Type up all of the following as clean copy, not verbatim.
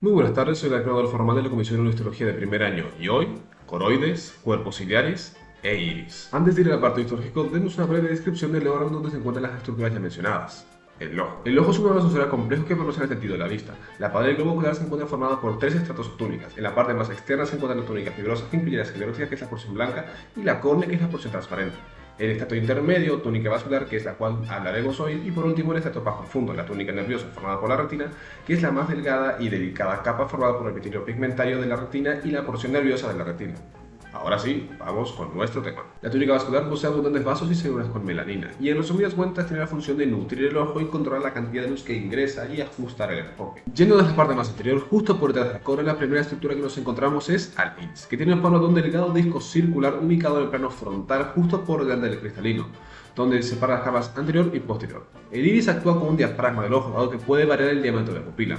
Muy buenas tardes, soy el creador formal de la Comisión de Histología de primer año y hoy, coroides, cuerpos ciliares e iris. Antes de ir al apartado histológico, demos una breve descripción del órgano donde se encuentran las estructuras ya mencionadas. El ojo. El ojo es un órgano sensorial complejo que pronuncia el sentido de la vista. La pared del globo ocular se encuentra formada por tres estratos o túnicas. En la parte más externa se encuentra la túnica fibrosa que incluye la esclerótica, que es la porción blanca, y la córnea, que es la porción transparente. El estrato intermedio, túnica vascular, que es la cual hablaremos hoy, y por último el estrato más profundo, la túnica nerviosa formada por la retina, que es la más delgada y delicada capa formada por el epitelio pigmentario de la retina y la porción nerviosa de la retina. Ahora sí, vamos con nuestro tema. La túnica vascular posee abundantes vasos y células con melanina, y en resumidas cuentas tiene la función de nutrir el ojo y controlar la cantidad de luz que ingresa y ajustar el enfoque. Yendo desde la parte más anterior, justo por detrás de la córnea, la primera estructura que nos encontramos es al iris, que tiene forma de un delgado disco circular ubicado en el plano frontal justo por delante del cristalino, donde separa las capas anterior y posterior. El iris actúa como un diafragma del ojo, dado que puede variar el diámetro de la pupila.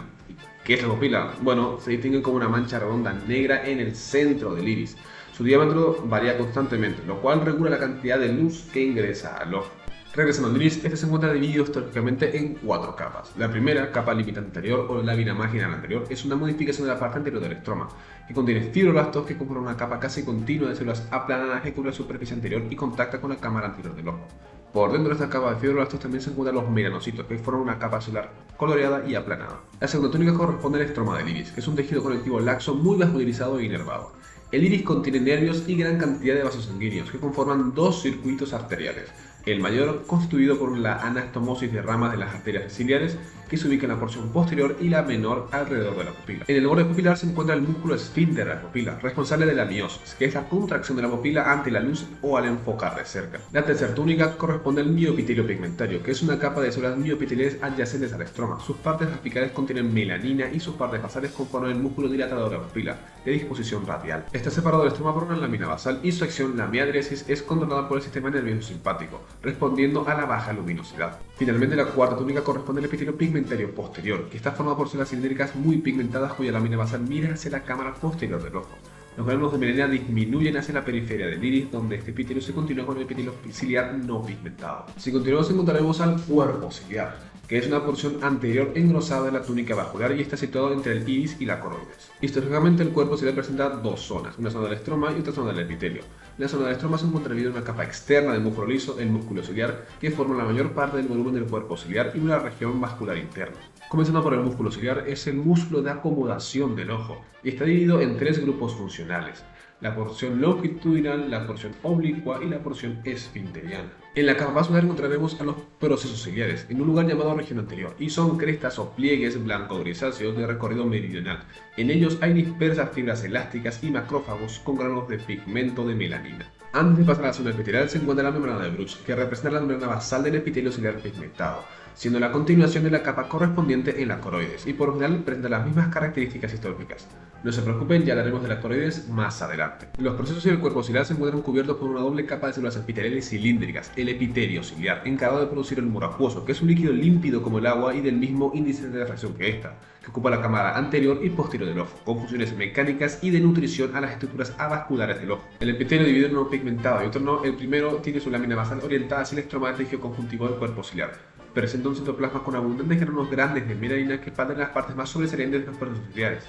¿Qué es la pupila? Bueno, se distingue como una mancha redonda negra en el centro del iris. Su diámetro varía constantemente, lo cual regula la cantidad de luz que ingresa al ojo. Regresando al iris, este se encuentra dividido históricamente en cuatro capas. La primera, capa limitante anterior o lámina marginal anterior, es una modificación de la parte anterior del estroma, que contiene fibroblastos que conforman una capa casi continua de células aplanadas que cubre la superficie anterior y contacta con la cámara anterior del ojo. Por dentro de esta capa de fibroblastos también se encuentran los melanocitos, que forman una capa celular coloreada y aplanada. La segunda túnica corresponde al estroma del iris, que es un tejido conectivo laxo muy vascularizado e inervado. El iris contiene nervios y gran cantidad de vasos sanguíneos que conforman dos circuitos arteriales. El mayor constituido por la anastomosis de ramas de las arterias ciliares que se ubica en la porción posterior y la menor alrededor de la pupila. En el borde pupilar se encuentra el músculo esfínter de la pupila, responsable de la miosis, que es la contracción de la pupila ante la luz o al enfocar de cerca. La tercera túnica corresponde al mioepitelio pigmentario, que es una capa de células mioepiteliales adyacentes al estroma. Sus partes apicales contienen melanina y sus partes basales conforman el músculo dilatador de la pupila, de disposición radial. Está separado del estroma por una lámina basal y su acción, la miadresis, es controlada por el sistema nervioso simpático, respondiendo a la baja luminosidad. Finalmente, la cuarta túnica corresponde al epitelio pigmentario posterior, que está formado por células cilíndricas muy pigmentadas cuya lámina basal mira hacia la cámara posterior del ojo. Los granos de melanina disminuyen hacia la periferia del iris, donde este epitelio se continúa con el epitelio ciliar no pigmentado. Si continuamos, encontraremos al cuerpo ciliar, que es una porción anterior engrosada de la túnica vascular y está situado entre el iris y la coroides. Históricamente, el cuerpo ciliar presenta dos zonas, una zona del estroma y otra zona del epitelio. En la zona del estroma se encuentra dividida una capa externa del músculo liso, el músculo ciliar, que forma la mayor parte del volumen del cuerpo ciliar, y una región vascular interna. Comenzando por el músculo ciliar, es el músculo de acomodación del ojo y está dividido en tres grupos funcionales: la porción longitudinal, la porción oblicua y la porción esfinteriana. En la capa vascular encontraremos a los procesos ciliares, en un lugar llamado región anterior, y son crestas o pliegues blanco-grisáceos de recorrido meridional. En ellos hay dispersas fibras elásticas y macrófagos con granos de pigmento de melanina. Antes de pasar a la zona epitelial se encuentra la membrana de Bruch, que representa la membrana basal del epitelio ciliar pigmentado, siendo la continuación de la capa correspondiente en la coroides, y por lo general presenta las mismas características históricas. No se preocupen, ya hablaremos de la coroides más adelante. Los procesos del cuerpo ciliar se encuentran cubiertos por una doble capa de células epiteliales cilíndricas, el epitelio ciliar, encargado de producir el humor acuoso, que es un líquido límpido como el agua y del mismo índice de refracción que esta, que ocupa la cámara anterior y posterior del ojo, con funciones mecánicas y de nutrición a las estructuras avasculares del ojo. El epitelio dividido en uno pigmentado y otro no. El primero tiene su lámina basal orientada hacia el estroma del tejido conjuntivo del cuerpo ciliar. Presenta un citoplasma con abundantes granos grandes de melanina que expanden las partes más sobresalientes de los procesos ciliares.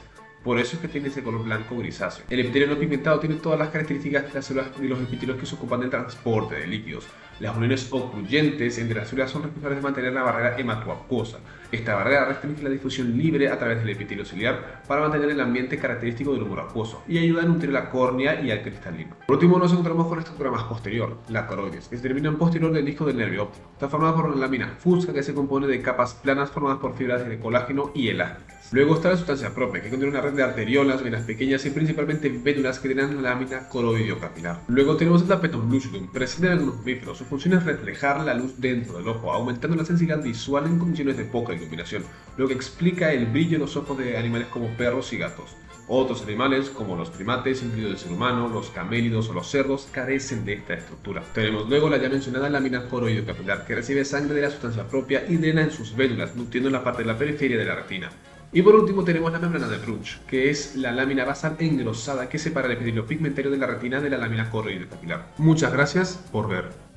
Por eso es que tiene ese color blanco grisáceo. El epitelio no pigmentado tiene todas las características de las células y los epitelios que se ocupan del transporte de líquidos. Las uniones ocluyentes entre las células son responsables de mantener la barrera hematoacuosa. Esta barrera restringe la difusión libre a través del epitelio ciliar para mantener el ambiente característico del humor acuoso y ayuda a nutrir la córnea y al cristalino. Por último, nos encontramos con la estructura más posterior, la coroides, que se termina en posterior del disco del nervio óptico. Está formada por una lámina fusca que se compone de capas planas formadas por fibras de colágeno y elásticas. Luego está la sustancia propia, que contiene una red de arteriolas, venas pequeñas y principalmente vénulas que drenan la lámina coroidiocapilar. Luego tenemos el tapetum lucidum, presente en algunos mamíferos. Su función es reflejar la luz dentro del ojo, aumentando la sensibilidad visual en condiciones de poca iluminación, lo que explica el brillo en los ojos de animales como perros y gatos. Otros animales, como los primates, incluido el ser humano, los camélidos o los cerdos, carecen de esta estructura. Tenemos luego la ya mencionada lámina coroidiocapilar, que recibe sangre de la sustancia propia y drena en sus vénulas, nutriendo la parte de la periferia de la retina. Y por último tenemos la membrana de Bruch, que es la lámina basal engrosada que separa el epitelio pigmentario de la retina de la lámina coroidiocapilar. Muchas gracias por ver.